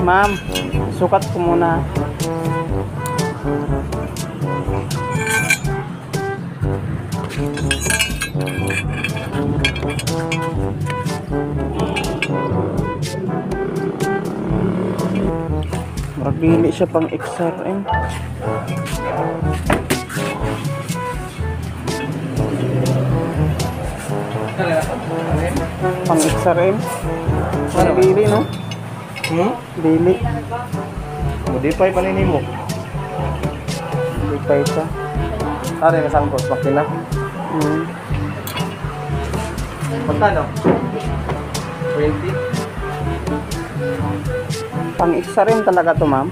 Ma'am, sukat ko muna. Magbili siya pang XRM. Pang XRM. Magbili, no? Bili. Modify paninin mo. Hindi pa ito. Tari na sangkot, makina. Magkano? 20? Pang XRM talaga to, ma'am?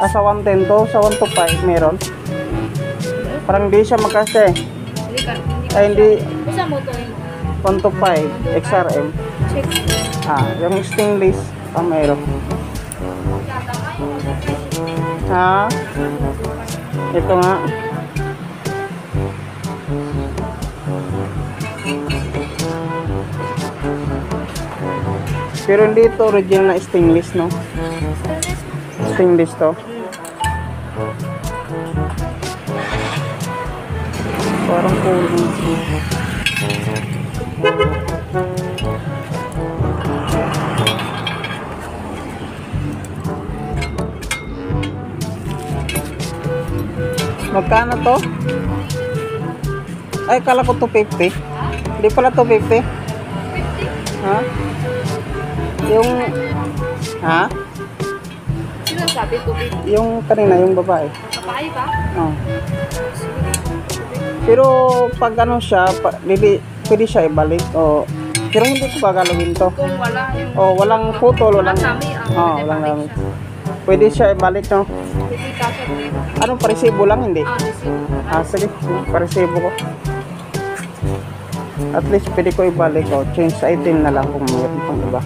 Sa 110 to, sa 125 meron. Parang hindi siya magkasya eh. Ay hindi, Isa mo to eh. 125 XRM. Check. Yung stainless meron. Ito nga. Pero hindi ito original na stainless, no? Stainless to. Parang kulang. Magkano to? Ay, kala ko 250. Hindi pala 250. Ha? Yung Sino sabi ko? yung kanina, yung babae. Kapay ba? Oh. Pero pag ano siya, pwede siya ibalik. Pero hindi ko gagalawin to. Kung wala yung... Walang putol, walang... dami. Walang dami. Pwede siya ibalik, no? Hindi ka siya. Anong paresibo lang, hindi? Receive. Sige, paresibo ko. At least pwede ko ibalik. Change item na lang kung mayroon pang iba.